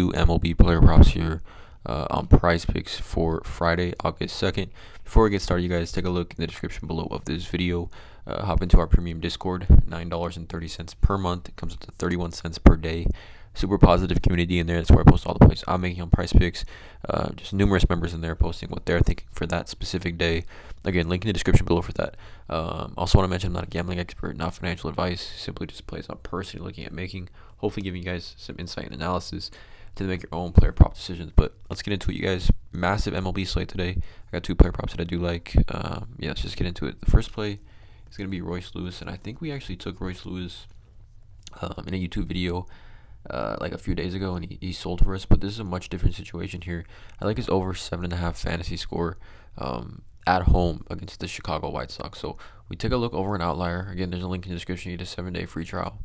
New MLB player props here on PrizePicks for Friday, August 2nd. Before we get started, you guys take a look in the description below of this video. Hop into our premium Discord, $9.30 per month. It comes up to 31 cents per day. Super positive community in there. That's where I post all the plays I'm making on PrizePicks. Just numerous members in there posting what they're thinking for that specific day. Again, link in the description below for that. Also want to mention I'm not a gambling expert, not financial advice. Simply just plays I'm personally looking at making. Hopefully giving you guys some insight and analysis to make your own player prop decisions. But let's get into it, you guys. Massive MLB slate today. I got two player props that I do like. Let's just get into it. The first play is going to be Royce Lewis, and I think we actually took Royce Lewis in a YouTube video like a few days ago, and he sold for us. But this is a much different situation here. I like his over 7.5 fantasy score at home against the Chicago White Sox. So we take a look over an outlier. Again, there's a link in the description. You get a 7-day free trial.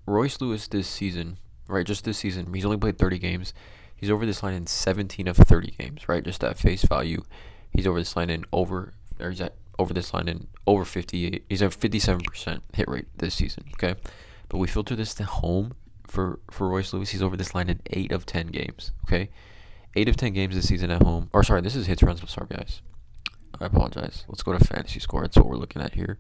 Royce Lewis this season, right? Just this season, he's only played 30 games. He's over this line in 17 of 30 games, right? Just at face value, he's over this line in over 58. He's at 57% hit rate this season. Okay, but we filter this to home for Royce Lewis. He's over this line in 8 of 10 games. Okay, 8 of 10 games this season at home. Or sorry, this is hits runs. Sorry guys, I apologize. Let's go to fantasy score. That's what we're looking at here.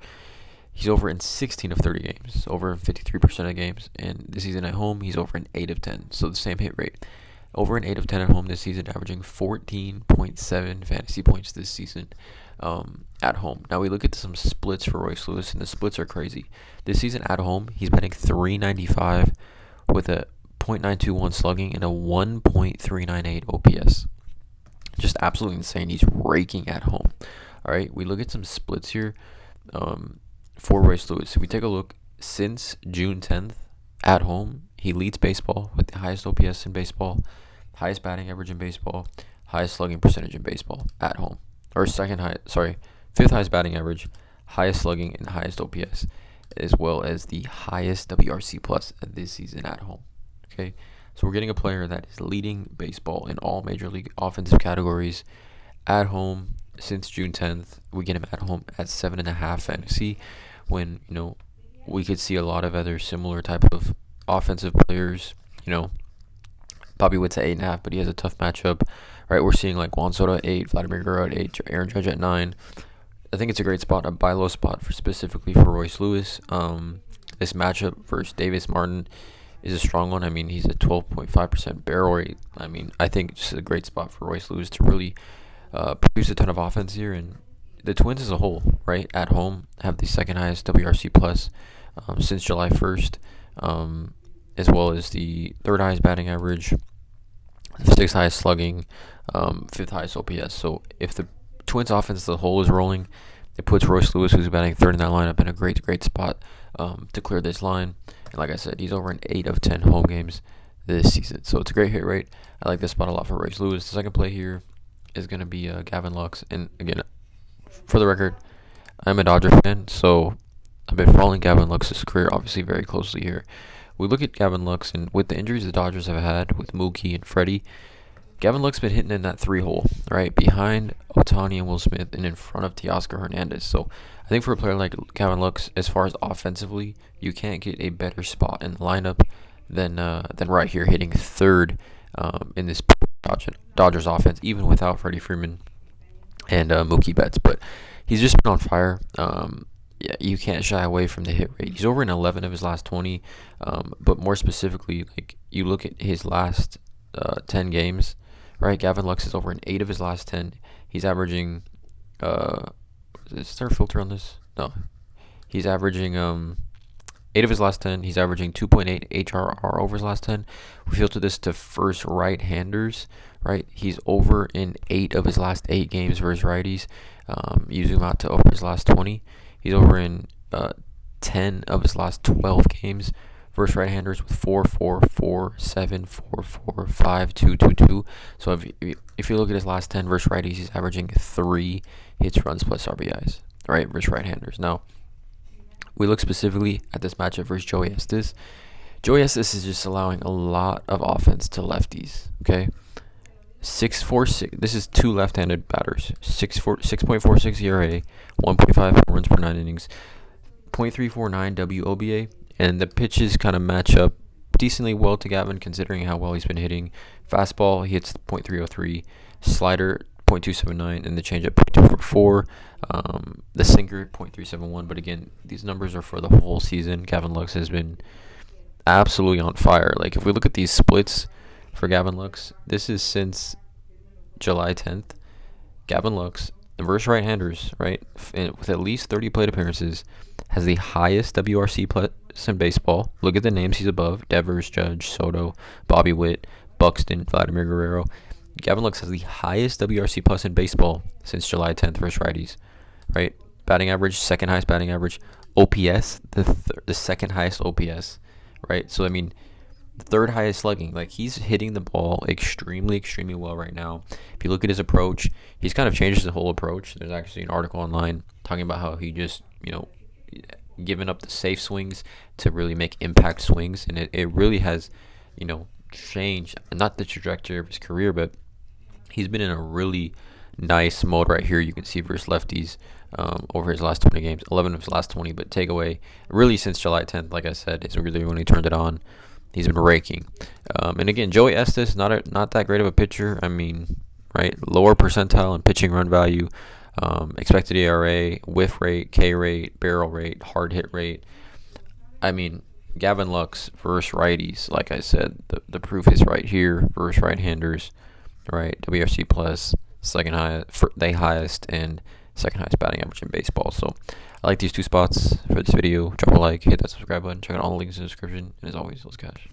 He's over in 16 of 30 games, over in 53% of games, and this season at home, he's over in 8 of 10, so the same hit rate. Over in 8 of 10 at home this season, averaging 14.7 fantasy points this season at home. Now we look at some splits for Royce Lewis, and the splits are crazy. This season at home, he's batting .395 with a .921 slugging and a 1.398 OPS. Just absolutely insane. He's raking at home. All right, we look at some splits here. For Royce Lewis, if we take a look, since June 10th at home, he leads baseball with the highest OPS in baseball, highest batting average in baseball, highest slugging percentage in baseball at home, or fifth highest batting average, highest slugging, and highest OPS, as well as the highest WRC plus this season at home. Okay, so we're getting a player that is leading baseball in all major league offensive categories at home. Since June 10th, we get him at home at 7.5 fantasy, when we could see a lot of other similar type of offensive players. Bobby Witt's at 8.5, but he has a tough matchup. Right, we're seeing like Juan Soto at 8, Vladimir Guerrero at 8, Aaron Judge at 9. I think it's a great spot, a buy low spot specifically for Royce Lewis. This matchup versus Davis Martin is a strong one. I mean, he's a 12.5% barrel rate. I mean, I think it's a great spot for Royce Lewis to really produce a ton of offense here. And the Twins as a whole, right, at home, have the second highest WRC plus since July 1st, as well as the third highest batting average, sixth highest slugging, fifth highest OPS. So if the Twins offense as a whole is rolling, it puts Royce Lewis, who's batting third in that lineup, in a great spot to clear this line. And like I said, he's over in 8 of 10 home games this season. So it's a great hit rate. I like this spot a lot for Royce Lewis. The second play here is going to be Gavin Lux. And again, for the record, I'm a Dodger fan, so I've been following Gavin Lux's career obviously very closely here. We look at Gavin Lux, and with the injuries the Dodgers have had with Mookie and Freddie, Gavin Lux been hitting in that 3-hole, right, behind Ohtani and Will Smith and in front of Teoscar Hernandez. So I think for a player like Gavin Lux, as far as offensively, you can't get a better spot in the lineup than right here hitting third in this Dodgers offense, even without Freddie Freeman and Mookie Betts. But he's just been on fire. You can't shy away from the hit rate. He's over in 11 of his last 20, but more specifically, like you look at his last 10 games, right? Gavin Lux is over in 8 of his last 10. He's averaging, is there a filter on this? No. He's averaging 8 of his last 10. He's averaging 2.8 HRR over his last 10. We filter this to first right-handers, right? He's over in 8 of his last 8 games versus righties. You zoom out to over his last 20. He's over in 10 of his last 12 games versus right-handers with 4-4, 4-7, 4-4, 5-2, 2-2. So if you look at his last 10 versus righties, he's averaging 3 hits, runs, plus RBIs, right, versus right-handers. Now, we look specifically at this matchup versus Joey Estes. Joey Estes is just allowing a lot of offense to lefties, okay? 6.46. This is two left-handed batters. 6.46 ERA, 1.5 runs per 9 innings, .349 WOBA, and the pitches kind of match up decently well to Gavin considering how well he's been hitting. Fastball, he hits .303. Slider, .279, and the changeup .244. The sinker .371. But again, these numbers are for the whole season. Gavin Lux has been absolutely on fire. Like if we look at these splits for Gavin Lux, this is since July 10th. Gavin Lux versus right-handers, right, with at least 30 plate appearances, has the highest WRC plus in baseball. Look at the names he's above: Devers, Judge, Soto, Bobby Witt, Buxton, Vladimir Guerrero. Gavin Lux has the highest WRC plus in baseball since July 10th versus righties, right? Batting average, second highest batting average. OPS, the second highest OPS, right? So, I mean, the third highest slugging. Like, he's hitting the ball extremely, extremely well right now. If you look at his approach, he's kind of changed his whole approach. There's actually an article online talking about how he just, given up the safe swings to really make impact swings. And it really has, changed, not the trajectory of his career, but he's been in a really nice mode right here. You can see versus lefties over his last 20 games, 11 of his last 20. But takeaway, really since July 10th, like I said, is really when he turned it on. He's been raking. And again, Joey Estes, not that great of a pitcher. I mean, right, lower percentile in pitching run value, expected ERA, whiff rate, K rate, barrel rate, hard hit rate. I mean, Gavin Lux versus righties, like I said, the proof is right here versus right-handers, right? WRC plus, second highest, the highest and second highest batting average in baseball. So I like these two spots for this video. Drop a like, hit that subscribe button, check out all the links in the description, and as always, let's cash.